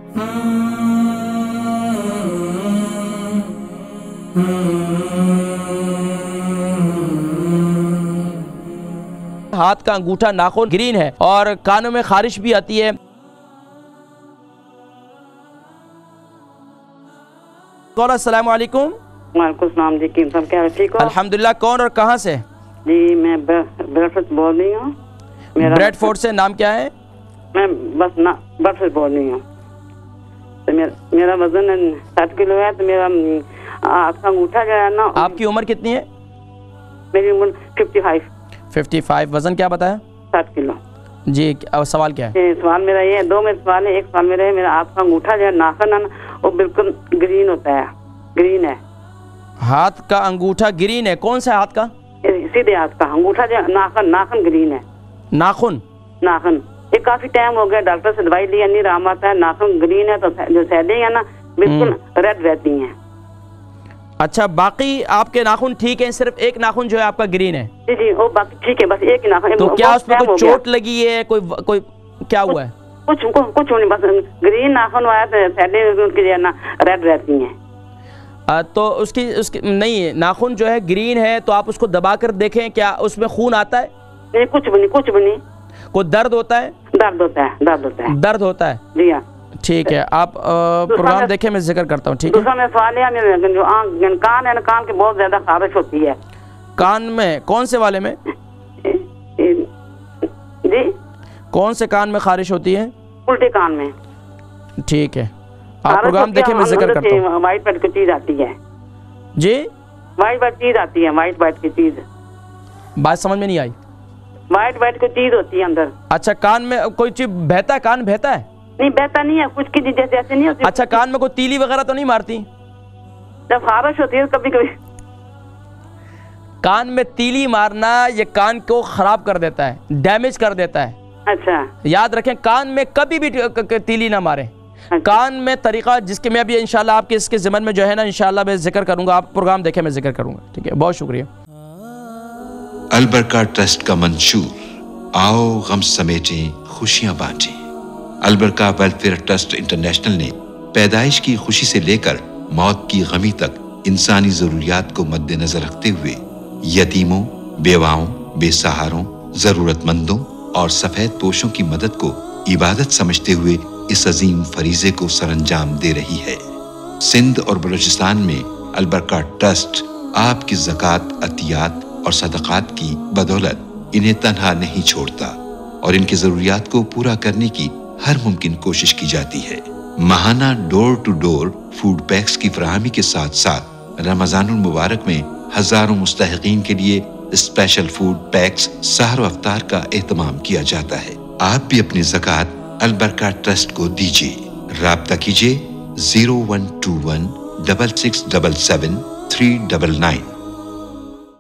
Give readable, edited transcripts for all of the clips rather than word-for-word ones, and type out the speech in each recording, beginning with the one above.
हाथ का अंगूठा नाखून ग्रीन है और कानों में खारिश भी आती है। अस्सलाम वालेकुम। वालेकुम सलाम जी, कीम साहब क्या ठीक हो? अल्हम्दुलिल्लाह। कौन और कहाँ से? जी मैं ब्रेडफोर्ड बोल रही हूँ। ब्रेडफोर्ड से। नाम क्या है? मैं बस ना ब्रेडफोर्ड बोल रही हूँ। तो मेरा वजन 60 किलो है। तो मेरा हाथ का अंगूठा जो है ना। आपकी उम्र कितनी है? मेरी उम्र 55। वजन क्या बताया? 60 किलो जी। सवाल क्या है? सवाल मेरा ये है, दो मेरे सवाल है। एक सवाल मेरा है, मेरा हाथ का अंगूठा जो है नाखून है ना, वो बिल्कुल ग्रीन होता है, ग्रीन है। हाथ का अंगूठा ग्रीन है? कौन सा हाथ का? सीधे हाथ का अंगूठा जो नाखून ग्रीन है। नाखून ये काफी टाइम हो गया, डॉक्टर से दवाई ली, नहीं आराम आता है। नाखून ग्रीन है तो जो सैलिंग है ना बिल्कुल रेड रहती हैं। अच्छा, बाकी आपके नाखून ठीक है, सिर्फ एक नाखून जो है आपका ग्रीन है? जी जी, वो बाकी ठीक है, बस एक ही नाखून। तो क्या उसमें कोई चोट लगी है? कोई क्या हुआ है? कुछ नहीं, बस ग्रीन नाखून आया तो सैलिंग उनकी जो है ना रेड रहती हैं। तो उसकी नहीं, नाखून जो है ग्रीन है तो आप उसको दबाकर देखें, क्या उसमें खून आता है? नहीं, कुछ भी नहीं। कोई दर्द होता है? दर्द होता है जी हाँ। ठीक है, आप प्रोग्राम देखें, मैं जिक्र करता हूँ। ठीक है। दूसरा मेरा सवाल है, जो कान है ना, कान की बहुत ज्यादा खारिश होती है। कान में? कौन से वाले में जी? कौन से कान में खारिश होती है? उल्टे कान में। ठीक है, आप प्रोग्राम देखें, मैं जिक्र करता हूँ। वाइट वाइट की चीज आती है जी? वाइट चीज आती है, वाइट की चीज। बात समझ में नहीं आई। वाइट की चीज होती है अंदर। अच्छा, कान में कोई चीज बहता है? कान बहता है? नहीं, बहता नहीं है, कुछ की जैसे ऐसे नहीं होती। अच्छा, कान में कोई तीली वगैरह तो नहीं मारती? जब खारिश होती है कभी कभी। कान में तीली मारना ये कान को खराब कर देता है, डैमेज कर देता है। अच्छा, याद रखें, कान में कभी भी तीली ना मारें। अच्छा। कान में तरीका जिसके मैं अभी इंशाल्लाह आपके इसके ज़िम्मन में जो है ना, इंशाल्लाह मैं जिक्र करूंगा। आप प्रोग्राम देखें, मैं जिक्र करूंगा। ठीक है, बहुत शुक्रिया। अलबरका ट्रस्ट का मंशूर, आओ गम समेटें खुशियां बांटें। अलबरका वेलफेयर ट्रस्ट इंटरनेशनल ने पैदाइश की खुशी से लेकर मौत की गमी तक इंसानी जरूरियात को मद्देनजर रखते हुए यतीमों, बेवाओं, बेसहारों, जरूरतमंदों और सफेद पोशों की मदद को इबादत समझते हुए इस अजीम फरीजे को सरअंजाम दे रही है। सिंध और बलूचिस्तान में अलबरका ट्रस्ट आपकी ज़कात, अतियात और सदक़ात की बदौलत इन्हें तन्हा नहीं छोड़ता और इनकी ज़रूरियात को पूरा करने की हर मुमकिन कोशिश की जाती है। माहाना door to door food packs की फराहमी के साथ साथ रमज़ानुल मुबारक में हजारों मुस्तहिकीन के लिए स्पेशल फूड पैक्स सहर अफ्तार का एहतमाम किया जाता है। आप भी अपनी ज़कात अलबरका ट्रस्ट को दीजिए। राब्ता कीजिए 0121 6677 399।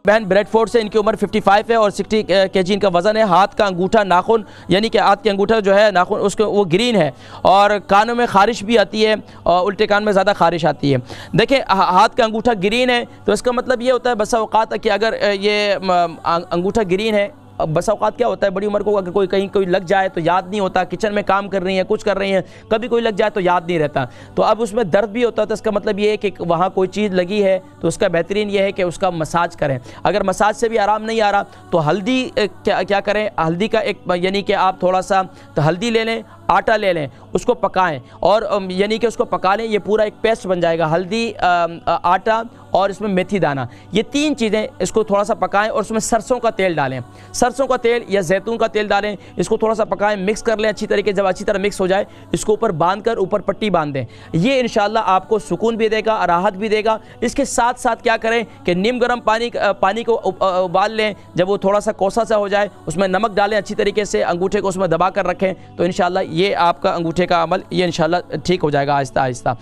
बहन ब्रेडफोर्ड से, इनकी उम्र 55 है और 60 kg इनका वजन है। हाथ का अंगूठा नाखून यानी कि हाथ के अंगूठा जो है नाखून उसके वो ग्रीन है और कानों में खारिश भी आती है और उल्टे कान में ज़्यादा खारिश आती है। देखिए, हाथ का अंगूठा ग्रीन है तो इसका मतलब ये होता है बसा औकात कि अगर ये अंगूठा ग्रीन है, बसा औकात क्या होता है, बड़ी उम्र को अगर कोई लग जाए तो याद नहीं होता। किचन में काम कर रही हैं, कुछ कर रही हैं, कभी कोई लग जाए तो याद नहीं रहता। तो अब उसमें दर्द भी होता है, तो इसका मतलब ये है कि वहाँ कोई चीज़ लगी है तो उसका बेहतरीन ये है कि उसका मसाज करें। अगर मसाज से भी आराम नहीं आ रहा तो हल्दी क्या करें, हल्दी का एक यानी कि आप थोड़ा सा तो हल्दी ले लें, आटा ले लें, उसको पकाएं और यानी कि उसको पका लें, ये पूरा एक पेस्ट बन जाएगा। हल्दी, आटा और इसमें मेथी दाना, ये तीन चीज़ें इसको थोड़ा सा पकाएं और उसमें सरसों का तेल डालें। सरसों का तेल या जैतून का तेल डालें, इसको थोड़ा सा पकाएं, मिक्स कर लें अच्छी तरीके। जब अच्छी तरह मिक्स हो जाए इसको ऊपर बांध कर ऊपर पट्टी बांध दें। ये इंशाल्लाह आपको सुकून भी देगा, राहत भी देगा। इसके साथ साथ क्या करें कि नीम गर्म पानी को उबाल लें। जब वो थोड़ा सा कोसा सा हो जाए उसमें नमक डालें अच्छी तरीके से, अंगूठे को उसमें दबा कर रखें तो इंशाल्लाह ये आपका अंगूठे का अमल ये इंशाल्लाह ठीक हो जाएगा आहिस्ता आहिस्ता।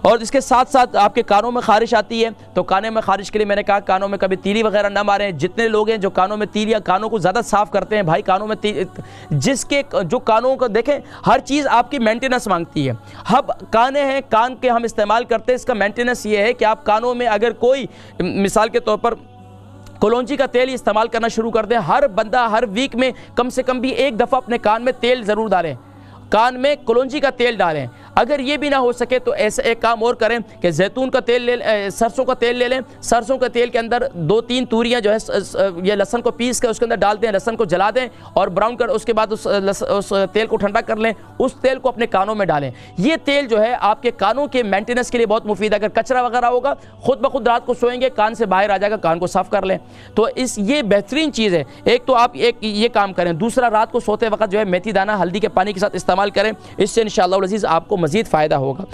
और इसके साथ साथ आपके कानों में खारिश आती है तो कानों में खारिश के लिए मैंने कहा कानों में कभी तीली वगैरह ना मारें। जितने लोग हैं जो कानों में तीली या कानों को ज़्यादा साफ़ करते हैं, भाई कानों में जिसके जो कानों को देखें, हर चीज़ आपकी मेंटेनेंस मांगती है। अब काने हैं, कान के हम इस्तेमाल करते हैं, इसका मेंटेनेंस ये है कि आप कानों में अगर कोई मिसाल के तौर पर कलौंजी का तेल इस्तेमाल करना शुरू कर दें, हर बंदा हर वीक में कम से कम भी एक दफ़ा अपने कान में तेल ज़रूर डालें, कान में कलौंजी का तेल डालें। अगर ये भी ना हो सके तो ऐसा एक काम और करें कि जैतून का तेल सरसों का तेल ले लें। सरसों के तेल के अंदर 2-3 तूरियाँ जो है ये लहसन को पीस कर उसके अंदर डाल दें, लहसन को जला दें और ब्राउन कर उसके बाद उस तेल को ठंडा कर लें, उस तेल को अपने कानों में डालें। ये तेल जो है आपके कानों के मेंटेनेंस के लिए बहुत मुफीद है। अगर कचरा वगैरह होगा खुद ब खुद रात को सोएंगे कान से बाहर आ जाएगा, कान को साफ कर लें। तो ये बेहतरीन चीज़ है। एक तो आप एक ये काम करें, दूसरा रात को सोते वक्त जो है मेथी दाना हल्दी के पानी के साथ इस्तेमाल करें, इससे इंशाअल्लाह अज़ीज़ आपको मज़ीद फ़ायदा होगा।